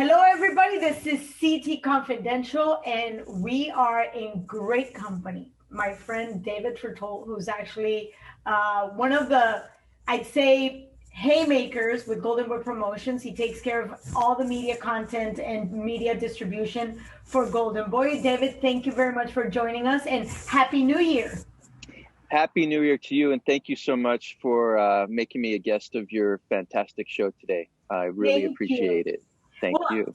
Hello, everybody. This is CTConfidential, and we are in great company. My friend David Tetreault, who's actually one of the, I'd say, haymakers with Golden Boy Promotions. He takes care of all the media content and media distribution for Golden Boy. David, thank you very much for joining us, and Happy New Year. Happy New Year to you, and thank you so much for making me a guest of your fantastic show today. I really appreciate it. Thank you.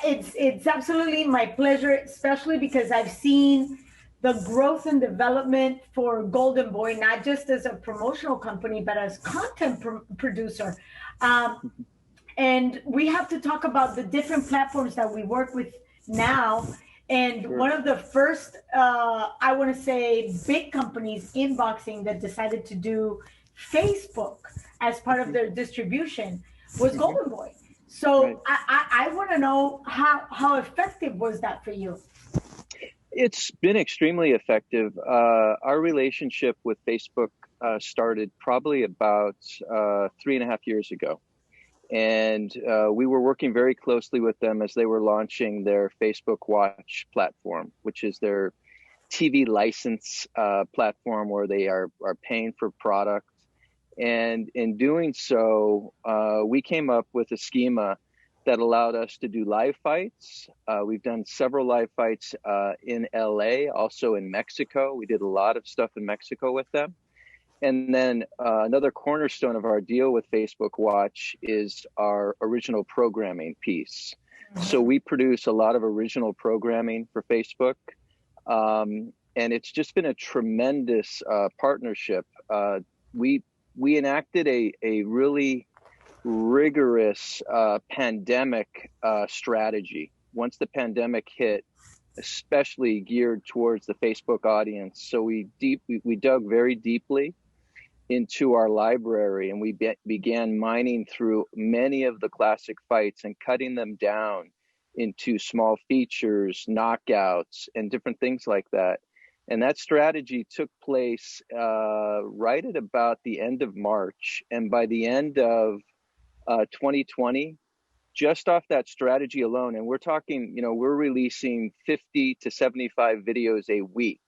It's absolutely my pleasure, especially because I've seen the growth and development for Golden Boy, not just as a promotional company, but as content producer. And we have to talk about the different platforms that we work with now. And one of the first, I want to say, big companies in boxing that decided to do Facebook as part of their distribution was Golden Boy. So I want to know how effective was that for you? It's been extremely effective. Our relationship with Facebook started probably about 3.5 years ago. And we were working very closely with them as they were launching their Facebook Watch platform, which is their TV license platform where they are paying for product. And in doing so, we came up with a schema that allowed us to do live fights. We've done several live fights in LA, also in Mexico. We did a lot of stuff in Mexico with them. And then another cornerstone of our deal with Facebook Watch is our original programming piece. So we produce a lot of original programming for Facebook. And it's just been a tremendous partnership. We enacted a really rigorous pandemic strategy. Once the pandemic hit, especially geared towards the Facebook audience. So we dug very deeply into our library, and we began mining through many of the classic fights and cutting them down into small features, knockouts, and different things like that. And that strategy took place right at about the end of March. And by the end of 2020, just off that strategy alone, and we're talking, we're releasing 50 to 75 videos a week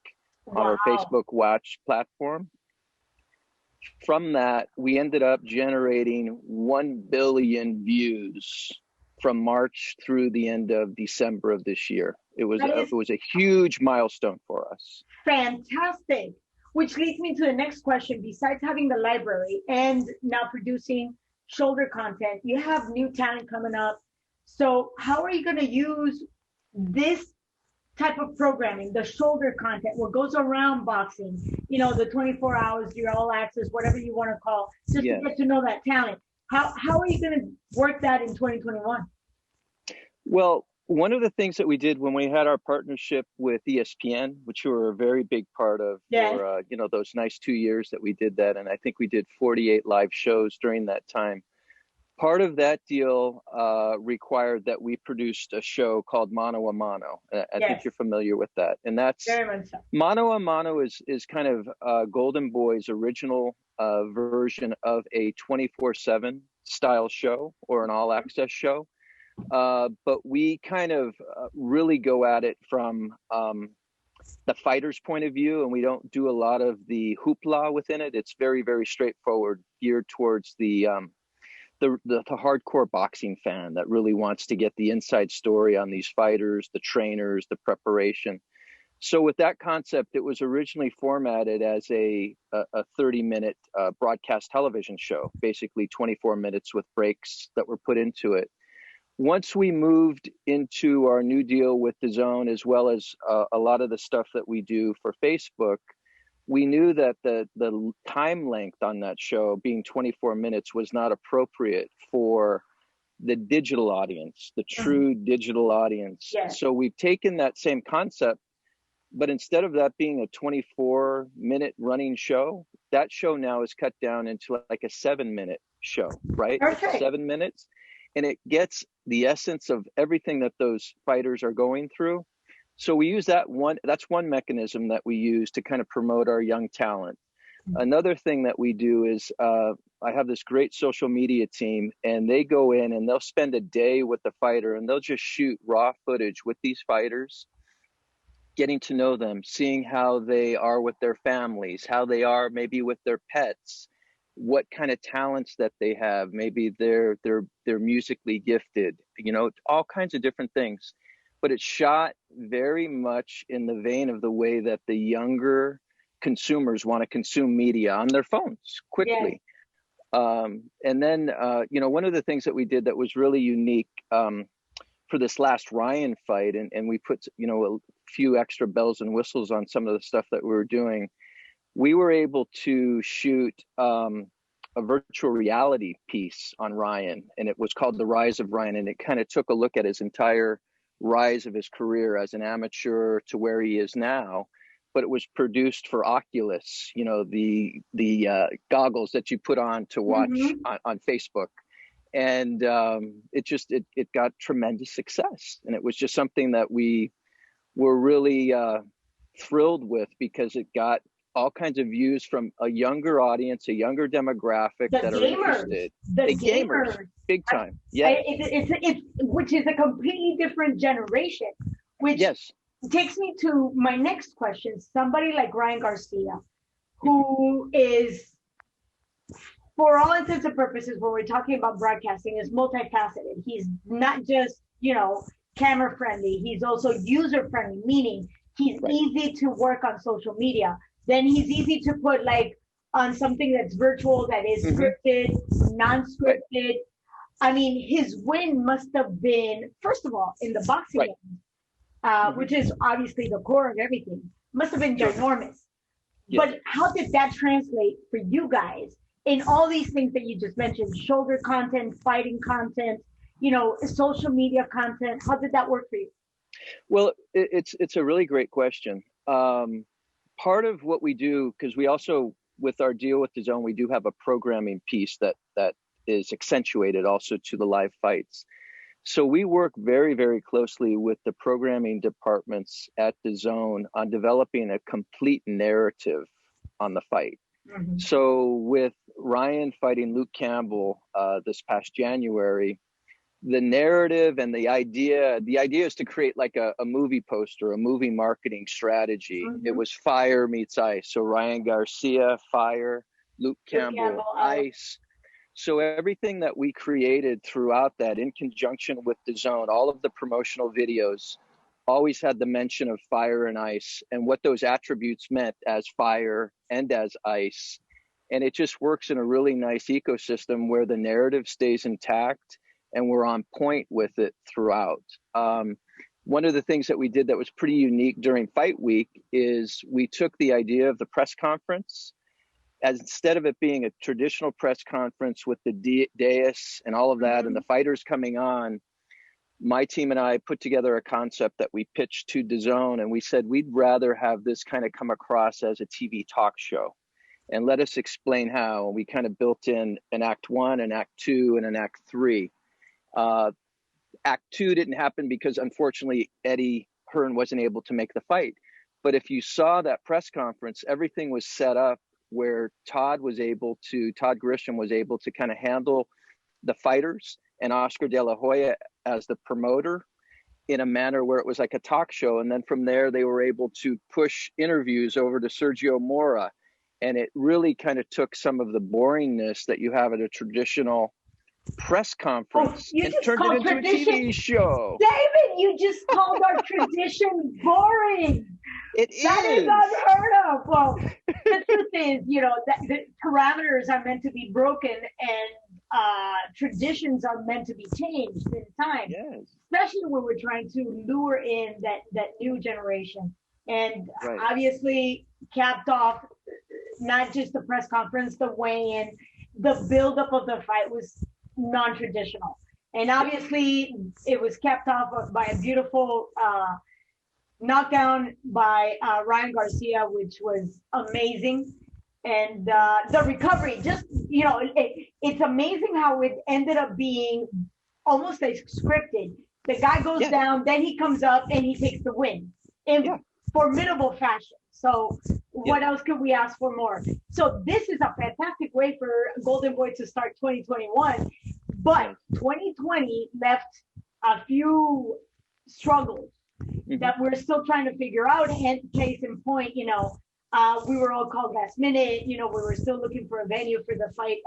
on our Facebook Watch platform. From that, we ended up generating 1 billion views from March through the end of December of this year. It was a huge milestone for us. Fantastic. Which leads me to the next question. Besides having the library and now producing shoulder content, you have new talent coming up. So how are you going to use this type of programming, the shoulder content, what goes around boxing, the 24 hours, your all access, whatever you want to call, just to get to know that talent? How are you going to work that in 2021? Well, one of the things that we did when we had our partnership with ESPN, which we were a very big part of for, those nice 2 years that we did that. And I think we did 48 live shows during that time. Part of that deal required that we produced a show called Mano a Mano. I think you're familiar with that. And that's Mano a Mano is kind of Golden Boy's original version of a 24/7 style show or an all access show. But we kind of really go at it from the fighter's point of view, and we don't do a lot of the hoopla within it. It's very, very straightforward, geared towards the hardcore boxing fan that really wants to get the inside story on these fighters, the trainers, the preparation. So with that concept, it was originally formatted as a 30-minute broadcast television show, basically 24 minutes with breaks that were put into it. Once we moved into our new deal with DAZN, as well as a lot of the stuff that we do for Facebook, we knew that the time length on that show, being 24 minutes, was not appropriate for the digital audience, the true digital audience. So we've taken that same concept, but instead of that being a 24-minute running show, that show now is cut down into like a 7-minute show, right? 7 minutes. And it gets the essence of everything that those fighters are going through. So we use that's one mechanism that we use to kind of promote our young talent. Another thing that we do is I have this great social media team, and they go in and they'll spend a day with the fighter, and they'll just shoot raw footage with these fighters, getting to know them, seeing how they are with their families, how they are maybe with their pets, what kind of talents that they have. Maybe they're musically gifted, you know, all kinds of different things. But it's shot very much in the vein of the way that the younger consumers want to consume media on their phones Yes. quickly. And then, you know, one of the things that we did that was really unique for this last Ryan fight, and we put, you know, a few extra bells and whistles on some of the stuff that we were doing. We were able to shoot a virtual reality piece on Ryan, and it was called The Rise of Ryan, and it kind of took a look at his entire rise of his career as an amateur to where he is now. But it was produced for Oculus, you know, the goggles that you put on to watch on Facebook. And it got tremendous success. And it was just something that we were really thrilled with, because it got all kinds of views from a younger audience, a younger demographic that are interested. The gamers, big time. Yeah, it's which is a completely different generation. Which yes. takes me to my next question. Somebody like Ryan Garcia, who is, for all intents and purposes, when we're talking about broadcasting, is multifaceted. He's not just, you know, camera friendly. He's also user friendly, meaning he's easy to work on social media. Then he's easy to put like on something that's virtual, that is scripted, non-scripted. I mean, his win must have been, first of all, in the boxing game, which is obviously the core of everything, must have been ginormous. Yes. But how did that translate for you guys in all these things that you just mentioned? Shoulder content, fighting content, you know, social media content. How did that work for you? Well, it's a really great question. Part of what we do, because we also, with our deal with DAZN, we do have a programming piece that is accentuated also to the live fights. So we work very, very closely with the programming departments at DAZN on developing a complete narrative on the fight. So with Ryan fighting Luke Campbell this past January, the narrative and the idea is to create like a movie poster, a movie marketing strategy. It was fire meets ice. So Ryan Garcia, fire, Luke Campbell, ice. So everything that we created throughout that, in conjunction with DAZN, all of the promotional videos always had the mention of fire and ice and what those attributes meant as fire and as ice. And it just works in a really nice ecosystem where the narrative stays intact and we're on point with it throughout. One of the things that we did that was pretty unique during fight week is we took the idea of the press conference, as instead of it being a traditional press conference with the dais and all of that and the fighters coming on, my team and I put together a concept that we pitched to DAZN, and we said we'd rather have this kind of come across as a TV talk show, and let us explain how. We kind of built in an act 1, an act 2, and an act 3. Act 2 didn't happen because, unfortunately, Eddie Hearn wasn't able to make the fight. But if you saw that press conference, everything was set up where Todd Grisham was able to kind of handle the fighters and Oscar De La Hoya as the promoter in a manner where it was like a talk show. And then from there, they were able to push interviews over to Sergio Mora. And it really kind of took some of the boringness that you have at a traditional press conference and turned it into a TV show. David, you just called our tradition boring. That is unheard of. Well, the truth is, you know, that the parameters are meant to be broken and traditions are meant to be changed in time. Yes. Especially when we're trying to lure in that new generation. And obviously capped off not just the press conference, the weigh-in, the buildup of the fight was non-traditional. And obviously it was capped off by a beautiful knockdown by Ryan Garcia, which was amazing. And the recovery, just, you know, it's amazing how it ended up being almost like scripted. The guy goes down, then he comes up and he takes the win in formidable fashion. So what else could we ask for more? So this is a fantastic way for Golden Boy to start 2021, but 2020 left a few struggles that we're still trying to figure out. And case in point, we were all called last minute. We were still looking for a venue for the fight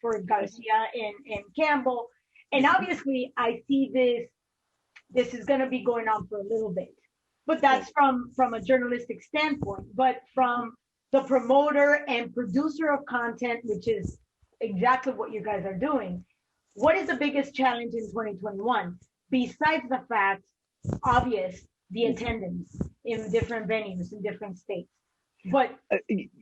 for Garcia and Campbell. And obviously, I see this is going to be going on for a little bit. But that's from a journalistic standpoint. But from the promoter and producer of content, which is exactly what you guys are doing, what is the biggest challenge in 2021? Besides the fact, obvious, the attendance in different venues in different states. But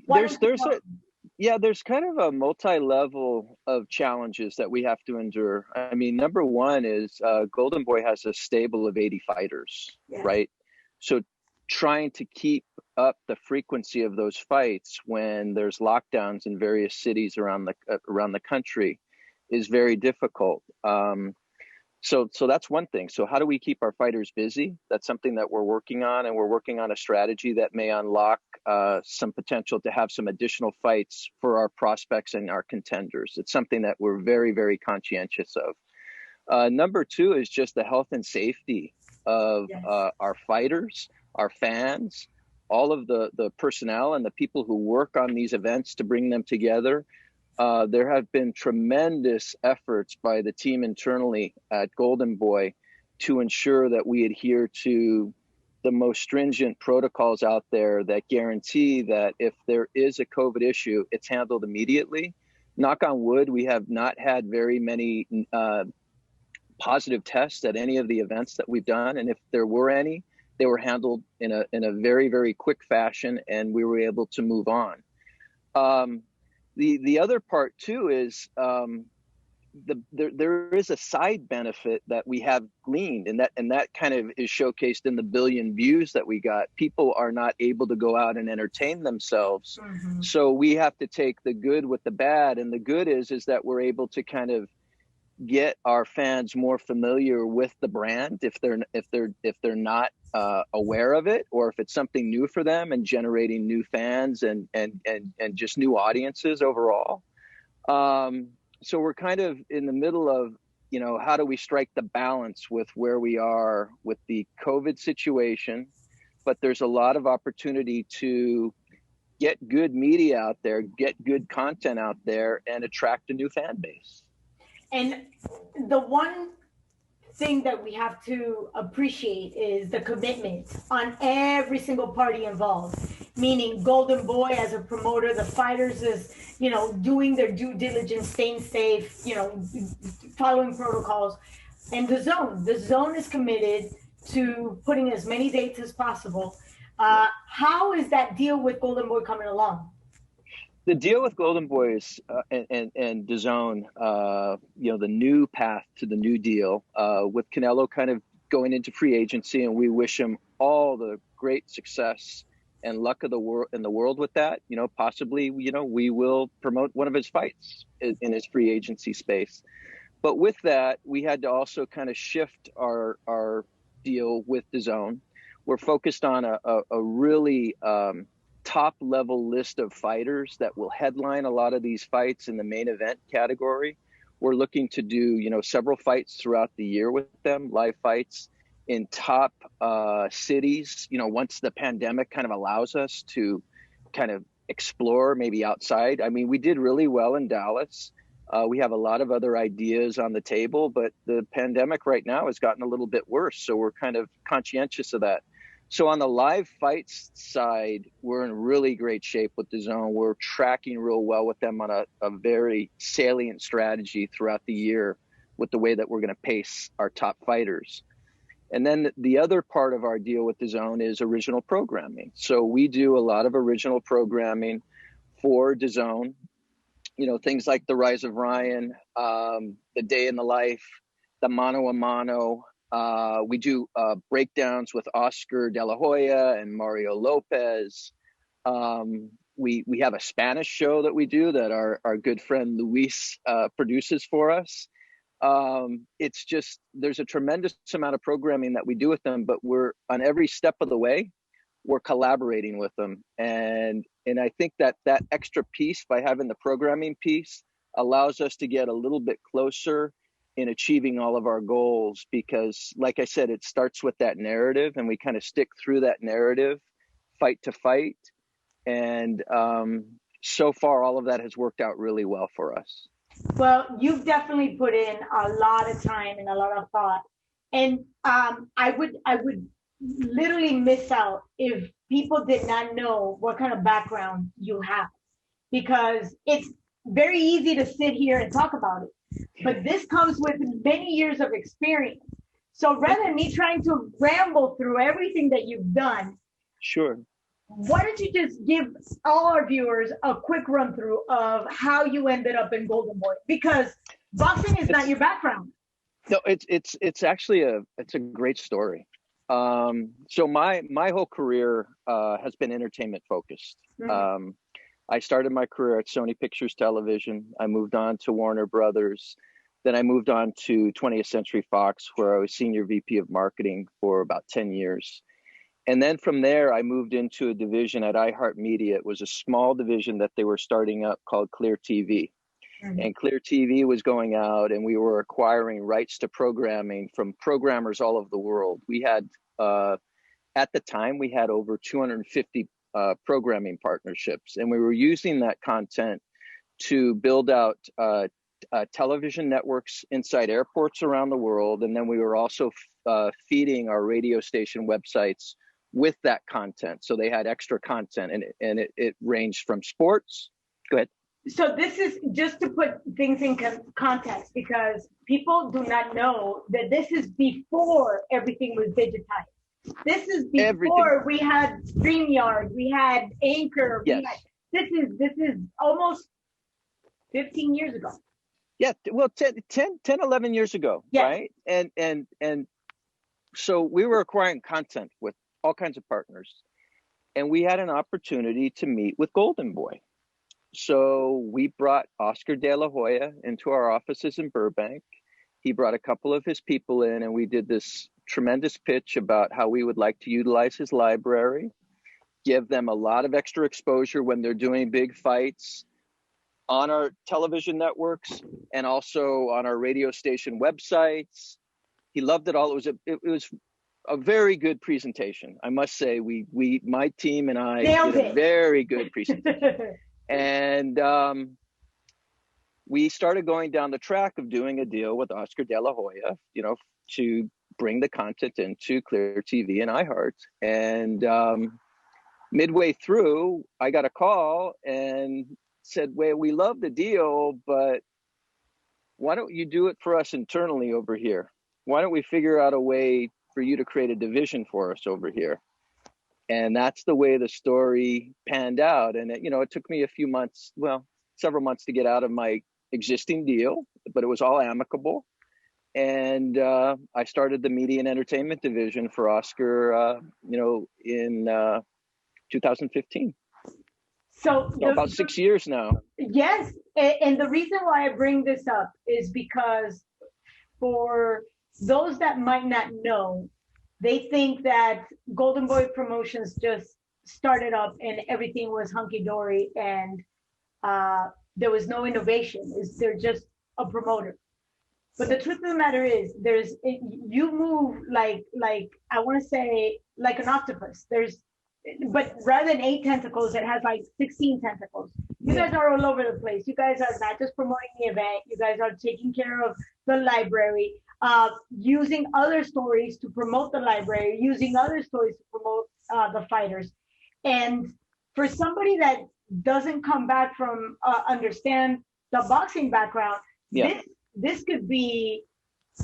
there's kind of a multi-level of challenges that we have to endure. I mean, number one is Golden Boy has a stable of 80 fighters, right? So trying to keep up the frequency of those fights when there's lockdowns in various cities around the country is very difficult. So that's one thing. So how do we keep our fighters busy? That's something that we're working on, and we're working on a strategy that may unlock some potential to have some additional fights for our prospects and our contenders. It's something that we're very, very conscientious of. Number two is just the health and safety of our fighters, our fans, all of the personnel and the people who work on these events to bring them together. There have been tremendous efforts by the team internally at Golden Boy to ensure that we adhere to the most stringent protocols out there that guarantee that if there is a COVID issue, it's handled immediately. Knock on wood, we have not had very many positive tests at any of the events that we've done. And if there were any, they were handled in a very, very quick fashion, and we were able to move on. The other part too is there is a side benefit that we have gleaned, and that kind of is showcased in the billion views that we got. People are not able to go out and entertain themselves, so we have to take the good with the bad. And the good is that we're able to kind of get our fans more familiar with the brand if they're not aware of it, or if it's something new for them, and generating new fans and just new audiences overall. So we're kind of in the middle of, how do we strike the balance with where we are with the COVID situation, but there's a lot of opportunity to get good media out there, get good content out there, and attract a new fan base. And the one thing that we have to appreciate is the commitment on every single party involved, meaning Golden Boy as a promoter, the fighters is, doing their due diligence, staying safe, following protocols. And the zone is committed to putting as many dates as possible. How is that deal with Golden Boy coming along? The deal with Golden Boys and DAZN, the new path to the new deal, with Canelo kind of going into free agency, and we wish him all the great success and luck of in the world with that. Possibly, we will promote one of his fights in his free agency space. But with that, we had to also kind of shift our deal with DAZN. We're focused on a really top level list of fighters that will headline a lot of these fights in the main event category. We're looking to do, several fights throughout the year with them, live fights in top cities, once the pandemic kind of allows us to kind of explore maybe outside. I mean, we did really well in Dallas. We have a lot of other ideas on the table, but the pandemic right now has gotten a little bit worse. So we're kind of conscientious of that. So on the live fights side, we're in really great shape with DAZN. We're tracking real well with them on a very salient strategy throughout the year with the way that we're going to pace our top fighters. And then the other part of our deal with DAZN is original programming. So we do a lot of original programming for DAZN, things like The Rise of Ryan, The Day in the Life, the Mano a Mano. We do breakdowns with Oscar De La Hoya and Mario Lopez. We have a Spanish show that we do that our good friend Luis produces for us. It's just, there's a tremendous amount of programming that we do with them, but we're on every step of the way. we're collaborating with them. And I think that extra piece, by having the programming piece, allows us to get a little bit closer in achieving all of our goals, because like I said, it starts with that narrative, and we kind of stick through that narrative fight to fight. And so far, all of that has worked out really well for us. Well, you've definitely put in a lot of time and a lot of thought. And I would literally miss out if people did not know what kind of background you have, because it's very easy to sit here and talk about it, but this comes with many years of experience. So rather than me trying to ramble through everything that you've done, Sure. why don't you just give all our viewers a quick run through of how you ended up in Golden Boy? Because boxing is not your background. No, it's actually it's a great story. So my whole career has been entertainment focused. Mm. I started my career at Sony Pictures Television. I moved on to Warner Brothers. Then I moved on to 20th Century Fox, where I was senior VP of marketing for about 10 years. And then from there, I moved into a division at iHeartMedia. It was a small division that they were starting up called Clear TV. Mm. And Clear TV was going out, and we were acquiring rights to programming from programmers all over the world. We had, at the time, we had over 250 programming partnerships, and we were using that content to build out television networks inside airports around the world. And then we were also feeding our radio station websites with that content. So they had extra content, and it ranged from sports. Go ahead. So this is just to put things in context, because people do not know that this is before everything was digitized. This is before we had StreamYard, we had Anchor. Yes. This is almost 15 years ago. Yeah, well, 10, 11 years ago, yes. Right? And so we were acquiring content with all kinds of partners, and we had an opportunity to meet with Golden Boy. So we brought Oscar De La Hoya into our offices in Burbank. He brought a couple of his people in, and we did this tremendous pitch about how we would like to utilize his library, give them a lot of extra exposure when they're doing big fights on our television networks and also on our radio station websites. He loved it all. It was a very good presentation. I must say, my team and I did a very good presentation. And we started going down the track of doing a deal with Oscar De La Hoya, to bring the content into Clear TV and iHeart. And midway through, I got a call and said, well, we love the deal, but why don't you do it for us internally over here? Why don't we figure out a way for you to create a division for us over here? And that's the way the story panned out. And it took me several months to get out of my existing deal, but it was all amicable. And I started the media and entertainment division for Oscar, in 2015. So about 6 years now. Yes. And the reason why I bring this up is because for those that might not know, they think that Golden Boy Promotions just started up and everything was hunky-dory and there was no innovation. They're just a promoter. But the truth of the matter is, you move like I want to say like an octopus. But rather than 8 tentacles, it has like 16 tentacles. You guys are all over the place. You guys are not just promoting the event. You guys are taking care of the library, using other stories to promote the library, using other stories to promote the fighters. And for somebody that doesn't come back from understand the boxing background, this could be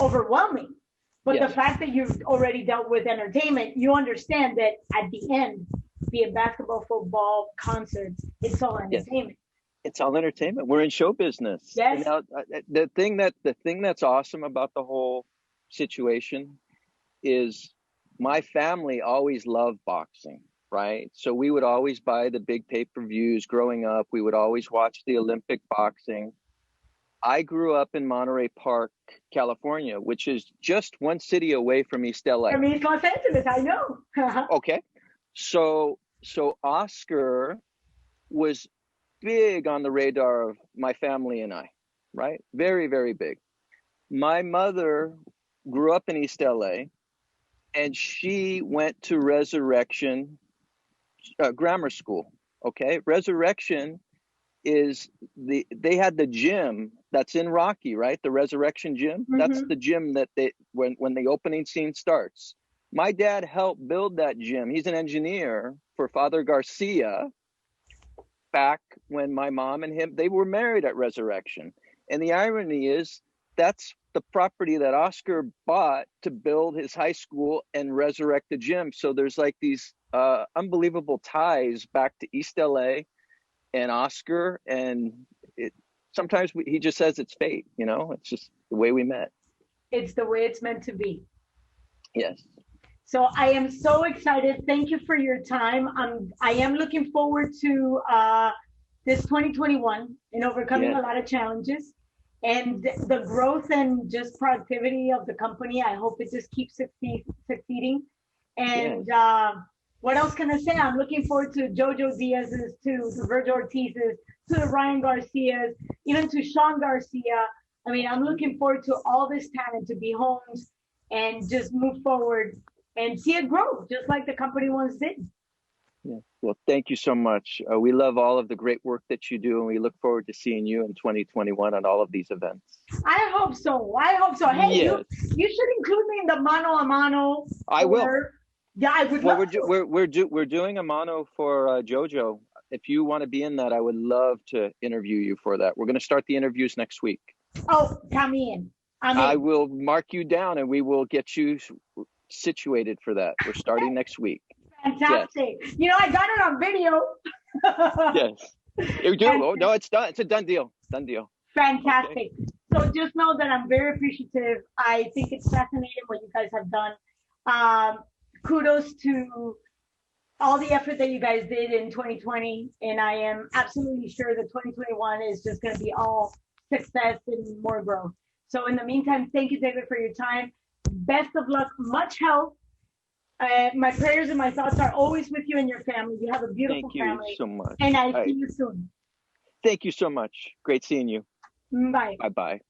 overwhelming. But the fact that you've already dealt with entertainment, you understand that at the end, be it basketball, football, concerts, it's all entertainment. It's all entertainment. We're in show business. Yes. Now, the thing that's awesome about the whole situation is my family always loved boxing, right? So we would always buy the big pay-per-views growing up. We would always watch the Olympic boxing. I grew up in Monterey Park, California, which is just one city away from East LA. From East Los Angeles, I know. Okay. So Oscar was big on the radar of my family and I, right? Very, very big. My mother grew up in East LA, and she went to Resurrection grammar school. Okay, Resurrection is they had the gym that's in Rocky, right? The Resurrection gym. That's Mm-hmm. the gym that they when the opening scene starts. My dad helped build that gym. He's an engineer for Father Garcia back when my mom and him, they were married at Resurrection. And the irony is that's the property that Oscar bought to build his high school and resurrect the gym. So there's like these unbelievable ties back to East LA and Oscar. And sometimes he just says it's fate, it's just the way we met. It's the way it's meant to be. Yes. So I am so excited. Thank you for your time. I am looking forward to this 2021 and overcoming a lot of challenges and the growth and just productivity of the company. I hope it just keeps succeeding. And what else can I say? I'm looking forward to Jojo Diaz's, to Virgil Ortiz's, to the Ryan Garcias, even to Sean Garcia. I mean, I'm looking forward to all this talent to be honed and just move forward and see it grow, just like the company once did. Yeah. Well, thank you so much. We love all of the great work that you do, and we look forward to seeing you in 2021 at all of these events. I hope so. Hey, you should include me in the mano a mano. I will. Yeah, I would love to. We're doing a mano for JoJo. If you want to be in that, I would love to interview you for that. We're going to start the interviews next week. Oh, come in. I will mark you down, and we will get you situated for that. We're starting next week. Fantastic. Yes. I got it on video. Yes. You do? Oh, no, it's done. It's a done deal. Done deal. Fantastic. Okay. So just know that I'm very appreciative. I think it's fascinating what you guys have done. Kudos to all the effort that you guys did in 2020. And I am absolutely sure that 2021 is just going to be all success and more growth. So in the meantime, thank you, David, for your time. Best of luck, much health. My prayers and my thoughts are always with you and your family. You have a beautiful family. Thank you so much. And I'll see you soon. Thank you so much. Great seeing you. Bye. Bye-bye.